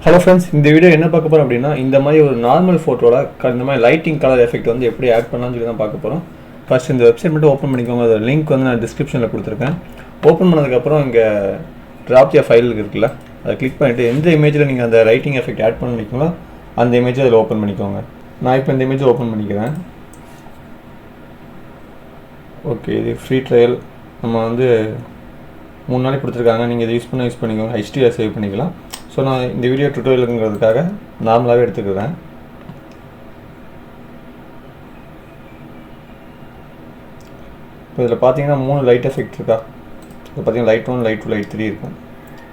Hello friends, இந்த video என்ன பார்க்க போகிறோம் அப்படின்னா, இந்த மாதிரி ஒரு நார்மல் ஃபோட்டோவில் இந்த மாதிரி லைட்டிங் கலர் எஃபெக்ட் வந்து எப்படி ஆட் பண்ணலாம்னு சொல்லி தான் பார்க்க போகிறோம். ஃபர்ஸ்ட் இந்த வெப்சைட் மட்டும் ஓப்பன் பண்ணிக்கோங்க. அதோட லிங்க் வந்து நான் டிஸ்கிரிப்ஷனில் கொடுத்துருக்கேன். ஓப்பன் பண்ணதுக்கப்புறம் இங்கே ட்ராப் ய ஃபைல் இருக்குல்ல, அதை கிளிக் பண்ணிவிட்டு எந்த இமேஜில் நீங்கள் அந்த லைட்டிங் எஃபெக்ட் ஆட் பண்ண நினைக்கிறீங்களோ அந்த இமேஜை அதில் ஓப்பன் பண்ணிக்கோங்க. நான் இப்போ இந்த இமேஜை ஓப்பன் பண்ணிக்கிறேன். ஓகே, இது ஃப்ரீ ட்ரையல். நம்ம வந்து 3 நாளைக்கு கொடுத்துருக்காங்க. நீங்கள் இதை யூஸ் பண்ணிக்கோங்க. ஹெச்டியில் சேவ் பண்ணிக்கலாம். ஸோ நான் இந்த வீடியோ டுட்டோரியலுங்கிறதுக்காக நார்மலாகவே எடுத்துக்கிறேன். இப்போ இதில் பார்த்தீங்கன்னா 3 லைட் எஃபெக்ட் இருக்கா. இப்போ பார்த்தீங்கன்னா லைட் 1, லைட் 2, லைட் 3 இருக்கும்.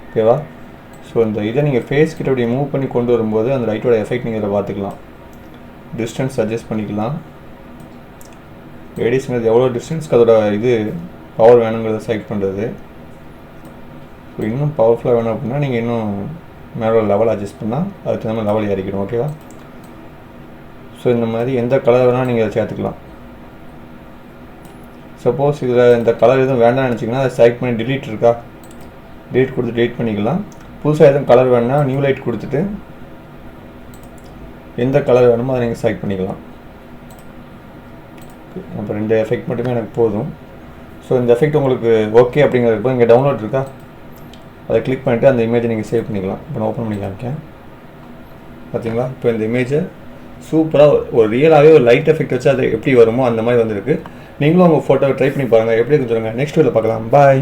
ஓகேவா? ஸோ இந்த இதை நீங்கள் ஃபேஸ் கிட்ட அப்படி மூவ் பண்ணி கொண்டு வரும்போது அந்த லைட்டோட எஃபெக்ட் நீங்கள் இதில் பார்த்துக்கலாம். டிஸ்டன்ஸ் அட்ஜஸ்ட் பண்ணிக்கலாம். ரேடியஸ்ங்கிறது எவ்வளோ டிஸ்டன்ஸ்க்கு அதோட இது பவர் வேணுங்கிறத செலக்ட் பண்ணுறது. ஸோ இன்னும் பவர்ஃபுல்லாக வேணும் அப்படின்னா நீங்கள் இன்னும் மேலே லெவல் அட்ஜஸ்ட் பண்ணால் அதுக்கு நம்ம லெவல் ஏறிக்கணும். ஓகேவா? ஸோ இந்த மாதிரி எந்த கலர் வேணால் நீங்கள் அதை சேர்த்துக்கலாம். சப்போஸ் இதில் இந்த கலர் எதுவும் வேண்டாம்னு நினச்சிங்கன்னா அதை செலக்ட் பண்ணி டிலீட் இருக்கா, டிலீட் கொடுத்து டிலீட் பண்ணிக்கலாம். புதுசாக எதுவும் கலர் வேணுன்னா நியூ லைட் கொடுத்துட்டு எந்த கலர் வேணுமோ அதை நீங்கள் செலக்ட் பண்ணிக்கலாம். அப்போ 2 எஃபெக்ட் மட்டுமே எனக்கு போதும். ஸோ இந்த எஃபெக்ட் உங்களுக்கு ஓகே அப்படிங்கிறதுக்கு இங்கே டவுன்லோட் இருக்கா, அதை கிளிக் பண்ணிவிட்டு அந்த இமேஜை நீங்கள் சேவ் பண்ணிக்கலாம். இப்போ நான் ஓப்பன் பண்ணி காமிக்கேன். பார்த்தீங்களா? இப்போ இந்த இமேஜை சூப்பராக ஒரு ரியலாகவே ஒரு லைட் எஃபெக்ட் வச்சு அது எப்படி வருமோ அந்த மாதிரி வந்திருக்கு. நீங்களும் உங்கள் ஃபோட்டோவை ட்ரை பண்ணி பாருங்கள். எப்படி இருக்குன்னு சொல்லுங்கள். நெக்ஸ்ட் வீடியோவில் பார்க்கலாம். பாய்.